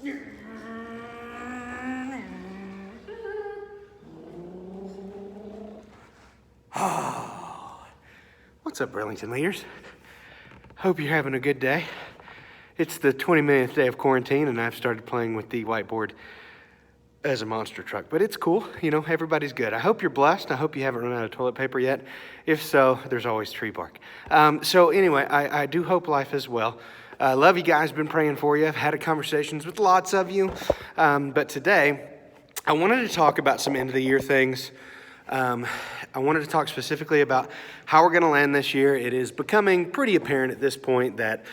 Oh, what's up, Burlington leaders? Hope you're having a good day. It's the 20th day of quarantine, and I've started playing with the whiteboard as a monster truck, but it's cool. You know, everybody's good. I hope you're blessed. I hope you haven't run out of toilet paper yet. If so, there's always tree bark. So anyway, I do hope life is well. Love you guys, been praying for you. I've had conversations with lots of you. But today, I wanted to talk about some end of the year things. I wanted to talk specifically about how we're going to land this year. It is becoming pretty apparent at this point that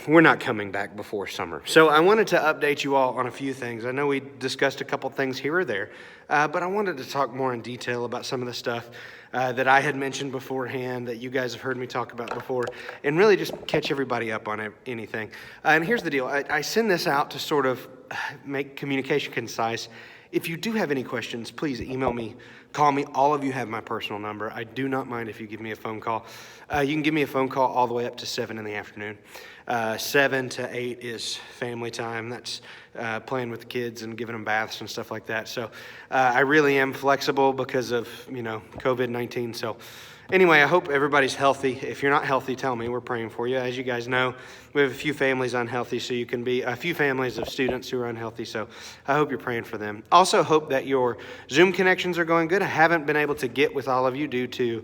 we're not coming back before summer. So I wanted to update you all on a few things. I know we discussed a couple things here or there, but I wanted to talk more in detail about some of the stuff that I had mentioned beforehand, that you guys have heard me talk about before, and really just catch everybody up on anything. And here's the deal. I send this out to sort of make communication concise. If you do have any questions, please email me, call me. All of you have my personal number. I do not mind if you give me a phone call. You can give me a phone call all the way up to 7 in the afternoon. 7 to 8 is family time. That's playing with the kids and giving them baths and stuff like that. So I really am flexible because of, COVID-19. So anyway, I hope everybody's healthy. If you're not healthy, tell me. We're praying for you. As you guys know, we have a few families unhealthy, so you can be a few families of students who are unhealthy. So I hope you're praying for them. Also hope that your Zoom connections are going good. I haven't been able to get with all of you due to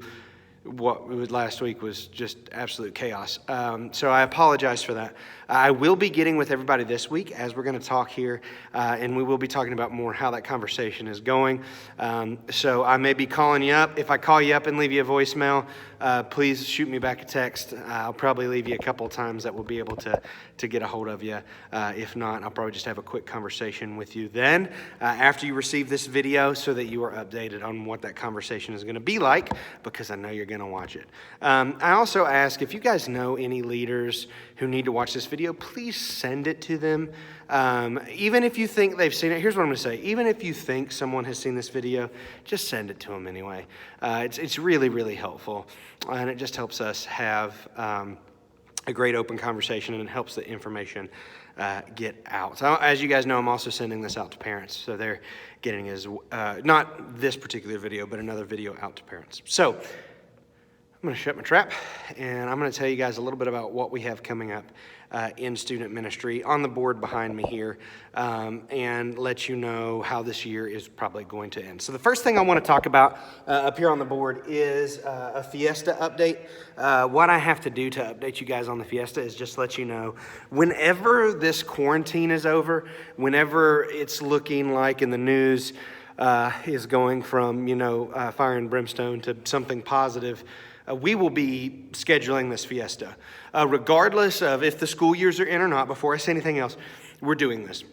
what last week was just absolute chaos. So I apologize for that. I will be getting with everybody this week as we're going to talk here, and we will be talking about more how that conversation is going. So I may be calling you up. If I call you up and leave you a voicemail, please shoot me back a text. I'll probably leave you a couple of times that we'll be able to get a hold of you. If not, I'll probably just have a quick conversation with you then after you receive this video so that you are updated on what that conversation is going to be like, because I know you're going to watch it. I also ask if you guys know any leaders who need to watch this video, please send it to them. Even if you think they've seen it, here's what I'm going to say. Even if you think someone has seen this video, just send it to them anyway. It's really, really helpful, and it just helps us have a great open conversation, and it helps the information get out. So, as you guys know, I'm also sending this out to parents, so they're getting not this particular video, but another video out to parents. So I'm going to shut my trap, and I'm going to tell you guys a little bit about what we have coming up in student ministry on the board behind me here, and let you know how this year is probably going to end. So the first thing I want to talk about up here on the board is a Fiesta update. What I have to do to update you guys on the Fiesta is just let you know, whenever this quarantine is over, whenever it's looking like in the news is going from, fire and brimstone to something positive, we will be scheduling this Fiesta. Regardless of if the school years are in or not, before I say anything else, we're doing this.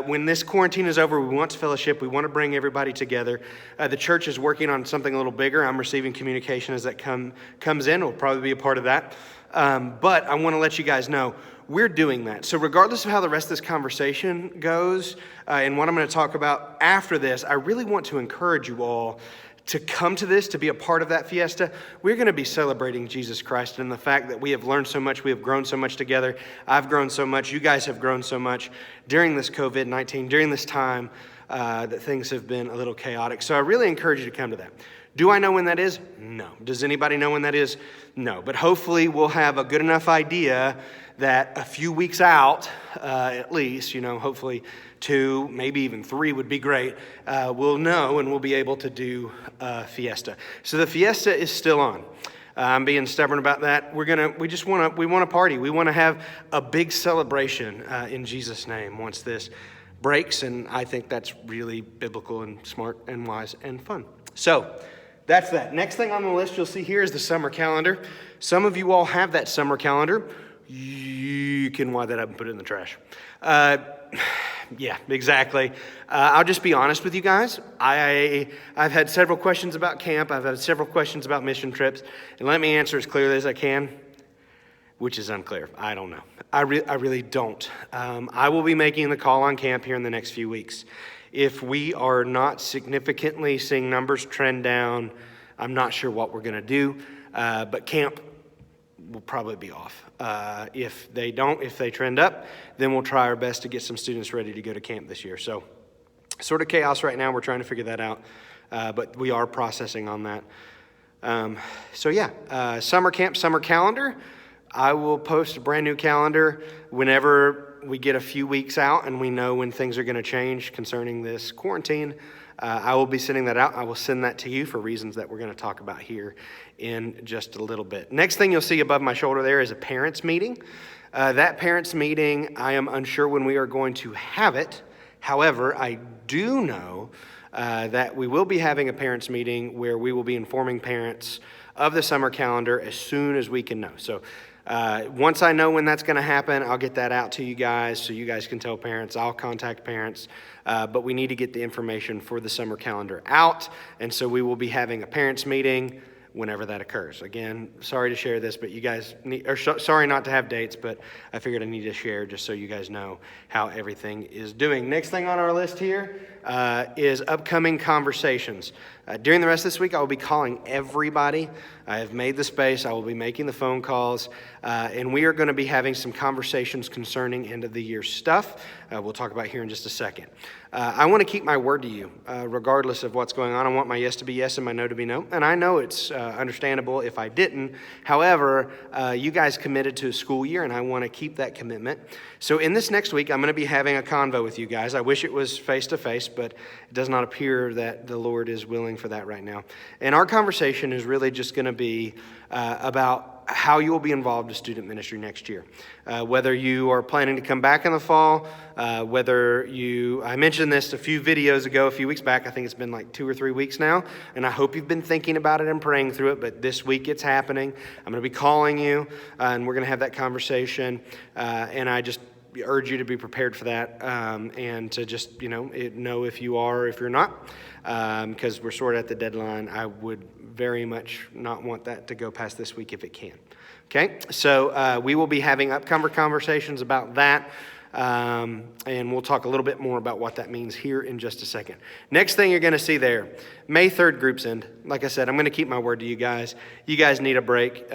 When this quarantine is over, we want to fellowship. We want to bring everybody together. The church is working on something a little bigger. I'm receiving communication as that comes in. We'll probably be a part of that. But I want to let you guys know, we're doing that. So regardless of how the rest of this conversation goes, and what I'm going to talk about after this, I really want to encourage you all to come to this, to be a part of that Fiesta. We're going to be celebrating Jesus Christ and the fact that we have learned so much, we have grown so much together. I've grown so much, you guys have grown so much during this COVID-19, during this time that things have been a little chaotic. So I really encourage you to come to that. Do I know when that is? No. Does anybody know when that is? No. But hopefully we'll have a good enough idea that a few weeks out, at least, hopefully 2, maybe even 3 would be great. We'll know, and we'll be able to do Fiesta. So the Fiesta is still on. I'm being stubborn about that. We want to party. We want to have a big celebration in Jesus' name once this breaks, and I think that's really biblical and smart and wise and fun. So that's that. Next thing on the list you'll see here is the summer calendar. Some of you all have that summer calendar. You can wad that up and put it in the trash. Yeah, exactly. I'll just be honest with you guys. I've had several questions about camp. I've had several questions about mission trips. And let me answer as clearly as I can, which is unclear. I don't know. I really don't. I will be making the call on camp here in the next few weeks. If we are not significantly seeing numbers trend down, I'm not sure what we're going to do. But camp will probably be off. If they trend up, then we'll try our best to get some students ready to go to camp this year. So sort of chaos right now. We're trying to figure that out, but we are processing on that. Summer camp, summer calendar. I will post a brand new calendar whenever we get a few weeks out and we know when things are going to change concerning this quarantine. I will be sending that out. I will send that to you for reasons that we're going to talk about here in just a little bit. Next thing you'll see above my shoulder there is a parents' meeting. That parents' meeting, I am unsure when we are going to have it. However, I do know that we will be having a parents' meeting where we will be informing parents of the summer calendar as soon as we can know. So once I know when that's going to happen, I'll get that out to you guys so you guys can tell parents. I'll contact parents, but we need to get the information for the summer calendar out, and so we will be having a parents' meeting whenever that occurs. Again, sorry to share this, but you guys sorry not to have dates, but I figured I need to share just so you guys know how everything is doing. Next thing on our list here is upcoming conversations. During the rest of this week, I will be calling everybody. I have made the space. I will be making the phone calls, and we are going to be having some conversations concerning end of the year stuff. We'll talk about here in just a second. I want to keep my word to you, regardless of what's going on. I want my yes to be yes and my no to be no. And I know it's understandable if I didn't. However, you guys committed to a school year, and I want to keep that commitment. So in this next week, I'm going to be having a convo with you guys. I wish it was face-to-face, but it does not appear that the Lord is willing for that right now. And our conversation is really just going to be about how you will be involved in student ministry next year. Whether you are planning to come back in the fall, I mentioned this a few videos ago, a few weeks back. I think it's been like 2 or 3 weeks now, and I hope you've been thinking about it and praying through it, but this week it's happening. I'm going to be calling you, and we're going to have that conversation, and I just urge you to be prepared for that, and to just, know if you are or if you're not, because we're sort of at the deadline. I would very much not want that to go past this week if it can. Okay, so we will be having upcoming conversations about that, and we'll talk a little bit more about what that means here in just a second. Next thing you're going to see there, May 3rd groups end. Like I said, I'm going to keep my word to you guys. You guys need a break.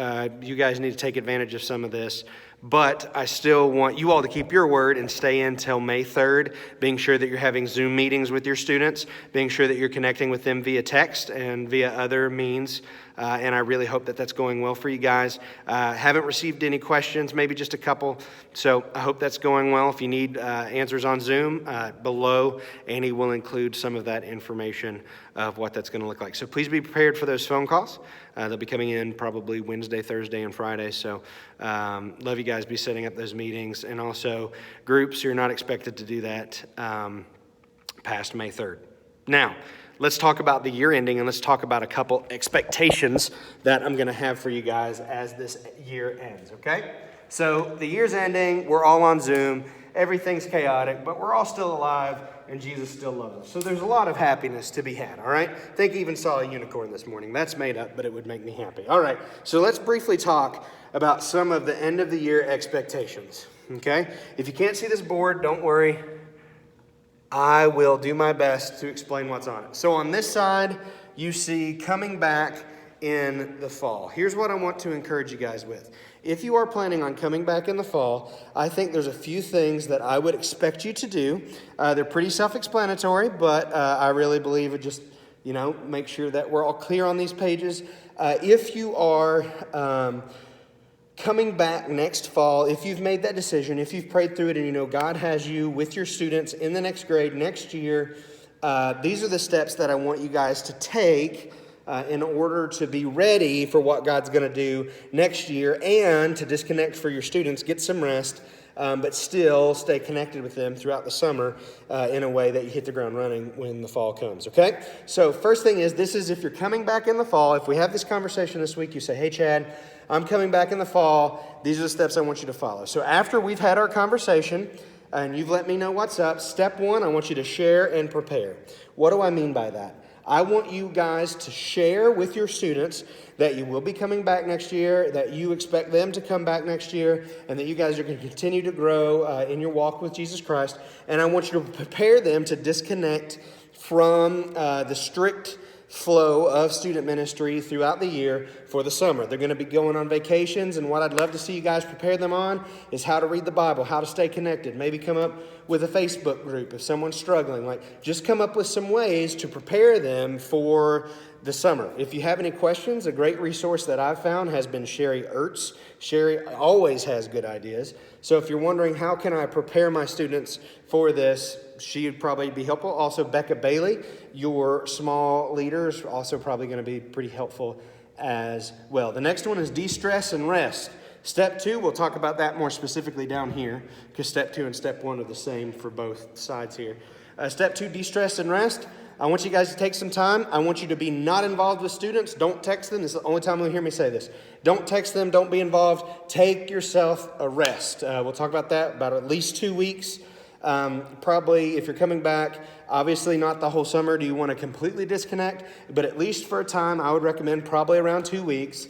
You guys need to take advantage of some of this. But I still want you all to keep your word and stay in till May 3rd, being sure that you're having Zoom meetings with your students, being sure that you're connecting with them via text and via other means. And I really hope that that's going well for you guys. Haven't received any questions, maybe just a couple. So I hope that's going well. If you need answers on Zoom, below, Annie will include some of that information of what that's going to look like. So please be prepared for those phone calls. They'll be coming in probably Wednesday, Thursday, and Friday. So love you guys. Be setting up those meetings. And also groups, you're not expected to do that past May 3rd. Now, let's talk about the year ending, and let's talk about a couple expectations that I'm going to have for you guys as this year ends, okay? So the year's ending, we're all on Zoom, everything's chaotic, but we're all still alive, and Jesus still loves us. So there's a lot of happiness to be had, all right? I think I even saw a unicorn this morning. That's made up, but it would make me happy. All right, so let's briefly talk about some of the end of the year expectations, okay? If you can't see this board, don't worry. I will do my best to explain what's on it. So on this side, you see coming back in the fall. Here's what I want to encourage you guys with. If you are planning on coming back in the fall, I think there's a few things that I would expect you to do. They're pretty self-explanatory, but I really believe it just, make sure that we're all clear on these pages. If you are coming back next fall, if you've made that decision, if you've prayed through it and you know God has you with your students in the next grade next year, these are the steps that I want you guys to take in order to be ready for what God's going to do next year and to disconnect for your students, get some rest, but still stay connected with them throughout the summer in a way that you hit the ground running when the fall comes, okay? So first thing is, this is if you're coming back in the fall. If we have this conversation this week, you say, hey, Chad, I'm coming back in the fall. These are the steps I want you to follow. So after we've had our conversation and you've let me know what's up, step one, I want you to share and prepare. What do I mean by that? I want you guys to share with your students that you will be coming back next year, that you expect them to come back next year, and that you guys are going to continue to grow in your walk with Jesus Christ. And I want you to prepare them to disconnect from the strict flow of student ministry throughout the year for the summer. They're going to be going on vacations, and what I'd love to see you guys prepare them on is how to read the Bible, how to stay connected, maybe come up with a Facebook group if someone's struggling. Like, just come up with some ways to prepare them for the summer. If you have any questions, a great resource that I've found has been Sherry Ertz. Sherry always has good ideas. So if you're wondering how can I prepare my students for this, she would probably be helpful. Also, Becca Bailey, your small leader, is also probably going to be pretty helpful as well. The next one is de-stress and rest. Step 2, we'll talk about that more specifically down here, because step 2 and step 1 are the same for both sides here. Step 2, de-stress and rest. I want you guys to take some time. I want you to be not involved with students. Don't text them. This is the only time you'll hear me say this. Don't text them. Don't be involved. Take yourself a rest. We'll talk about that about at least 2 weeks. Probably if you're coming back, obviously not the whole summer do you want to completely disconnect, but at least for a time, I would recommend probably around 2 weeks.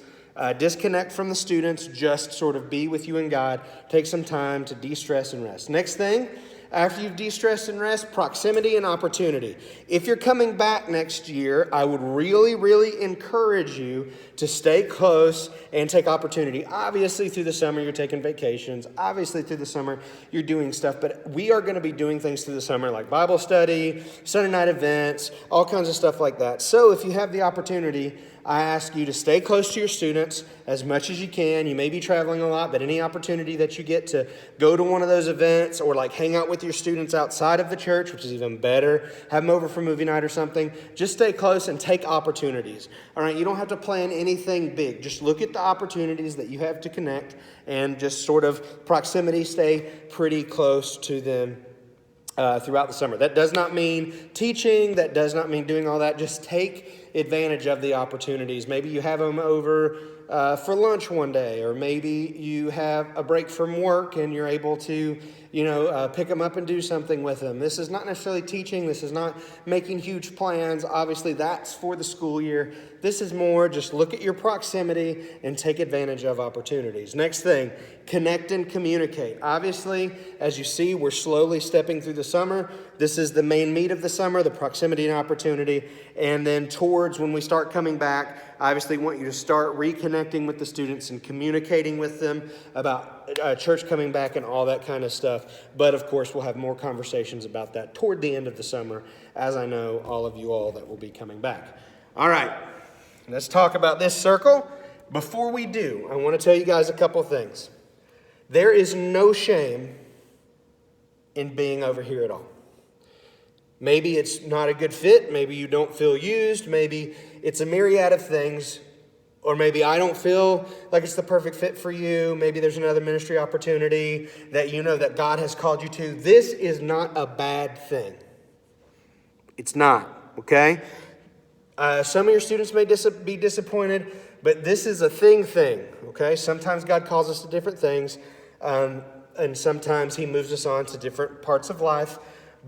Disconnect from the students, just sort of be with you and God. Take some time to de-stress and rest. Next thing, after you've de-stressed and rest, proximity and opportunity. If you're coming back next year, I would really, really encourage you to stay close and take opportunity. Obviously, through the summer, you're taking vacations. Obviously, through the summer, you're doing stuff. But we are going to be doing things through the summer like Bible study, Sunday night events, all kinds of stuff like that. So if you have the opportunity, I ask you to stay close to your students as much as you can. You may be traveling a lot, but any opportunity that you get to go to one of those events or like hang out with your students outside of the church, which is even better, have them over for movie night or something, just stay close and take opportunities. All right, you don't have to plan anything big. Just look at the opportunities that you have to connect and just sort of proximity, stay pretty close to them throughout the summer. That does not mean teaching. That does not mean doing all that. Just take advantage of the opportunities. Maybe you have them over for lunch one day, or maybe you have a break from work and you're able to, pick them up and do something with them. This is not necessarily teaching. This is not making huge plans. Obviously, that's for the school year. This is more just look at your proximity and take advantage of opportunities. Next thing, connect and communicate. Obviously, as you see, we're slowly stepping through the summer. This is the main meat of the summer, the proximity and opportunity. And then towards when we start coming back, I obviously want you to start reconnecting with the students and communicating with them about church coming back and all that kind of stuff. But of course, we'll have more conversations about that toward the end of the summer, as I know all of you all that will be coming back. All right, let's talk about this circle. Before we do, I want to tell you guys a couple things. There is no shame in being over here at all. Maybe it's not a good fit. Maybe you don't feel used. Maybe it's a myriad of things. Or maybe I don't feel like it's the perfect fit for you. Maybe there's another ministry opportunity that you know that God has called you to. This is not a bad thing. It's not, okay? Some of your students may be disappointed, but this is a thing, okay? Sometimes God calls us to different things, and sometimes he moves us on to different parts of life.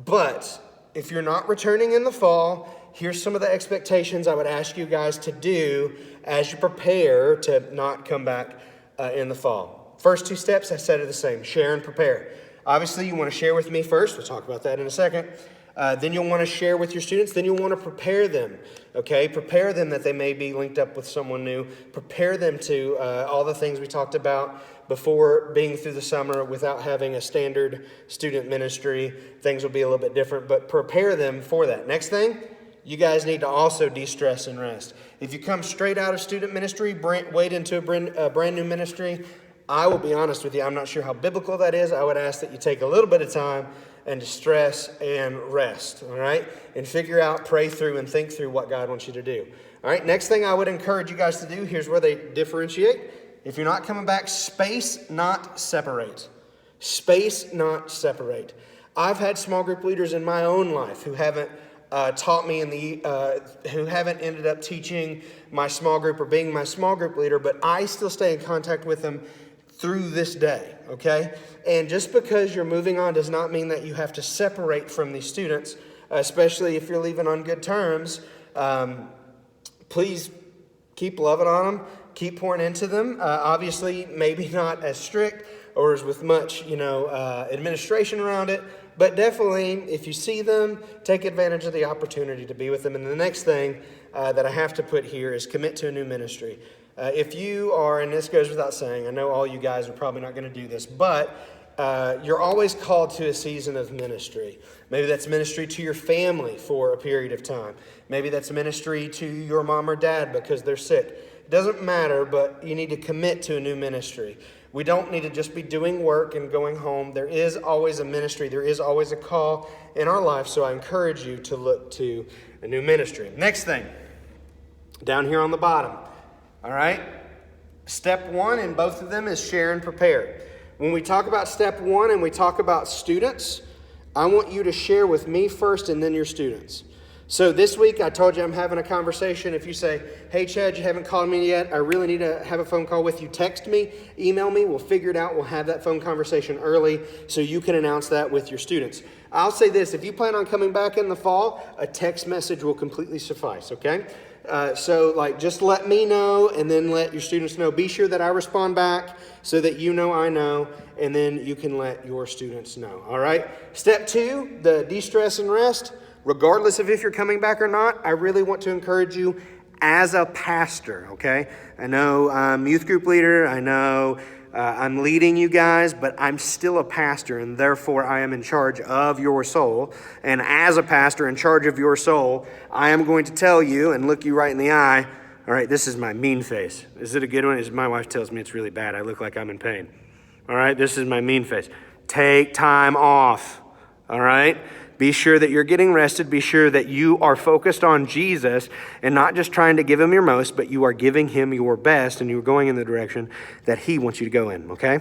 But if you're not returning in the fall, here's some of the expectations I would ask you guys to do as you prepare to not come back in the fall. First 2 steps I said are the same. Share and prepare. Obviously, you want to share with me first. We'll talk about that in a second. Then you'll want to share with your students. Then you'll want to prepare them. Okay? Prepare them that they may be linked up with someone new. Prepare them to all the things we talked about before being through the summer without having a standard student ministry. Things will be a little bit different, but prepare them for that. Next thing, you guys need to also de-stress and rest. If you come straight out of student ministry, wade into a brand new ministry, I will be honest with you, I'm not sure how biblical that is. I would ask that you take a little bit of time and distress and rest, all right? And figure out, pray through, and think through what God wants you to do. All right, next thing I would encourage you guys to do, here's where they differentiate. If you're not coming back, space, not separate. Space, not separate. I've had small group leaders in my own life who haven't taught me who haven't ended up teaching my small group or being my small group leader, but I still stay in contact with them through this day, okay? And just because you're moving on does not mean that you have to separate from these students, especially if you're leaving on good terms. Please keep loving on them, keep pouring into them. Obviously, maybe not as strict or is with much, administration around it. But definitely, if you see them, take advantage of the opportunity to be with them. And the next thing that I have to put here is commit to a new ministry. If you are, and this goes without saying, I know all you guys are probably not going to do this, but you're always called to a season of ministry. Maybe that's ministry to your family for a period of time. Maybe that's ministry to your mom or dad because they're sick. It doesn't matter, but you need to commit to a new ministry. We don't need to just be doing work and going home. There is always a ministry. There is always a call in our life, so I encourage you to look to a new ministry. Next thing, down here on the bottom, all right? Step 1 in both of them is share and prepare. When we talk about step 1 and we talk about students, I want you to share with me first and then your students. So this week, I told you I'm having a conversation. If you say, hey, Chad, you haven't called me yet. I really need to have a phone call with you. Text me, email me. We'll figure it out. We'll have that phone conversation early so you can announce that with your students. I'll say this. If you plan on coming back in the fall, a text message will completely suffice, okay? So just let me know and then let your students know. Be sure that I respond back so that you know I know, and then you can let your students know, all right? Step 2, the de-stress and rest. Regardless of if you're coming back or not, I really want to encourage you as a pastor, okay? I know I'm youth group leader. I know I'm leading you guys, but I'm still a pastor, and therefore I am in charge of your soul. And as a pastor in charge of your soul, I am going to tell you and look you right in the eye, all right, this is my mean face. Is it a good one? My wife tells me it's really bad. I look like I'm in pain. All right, this is my mean face. Take time off, all right? Be sure that you're getting rested. Be sure that you are focused on Jesus and not just trying to give him your most, but you are giving him your best and you're going in the direction that he wants you to go in, okay?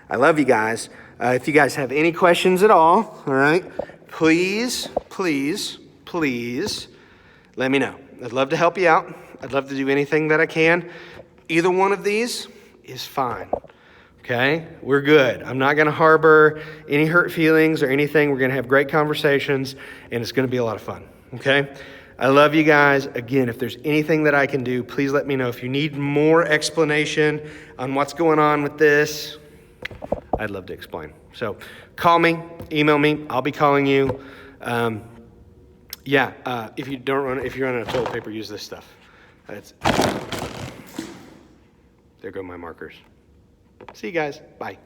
I love you guys. If you guys have any questions at all right, please let me know. I'd love to help you out. I'd love to do anything that I can. Either one of these is fine. Okay, we're good. I'm not going to harbor any hurt feelings or anything. We're going to have great conversations, and it's going to be a lot of fun. Okay, I love you guys. Again, if there's anything that I can do, please let me know. If you need more explanation on what's going on with this, I'd love to explain. So call me, email me. I'll be calling you. If you're running out of toilet paper, use this stuff. There go my markers. See you guys. Bye.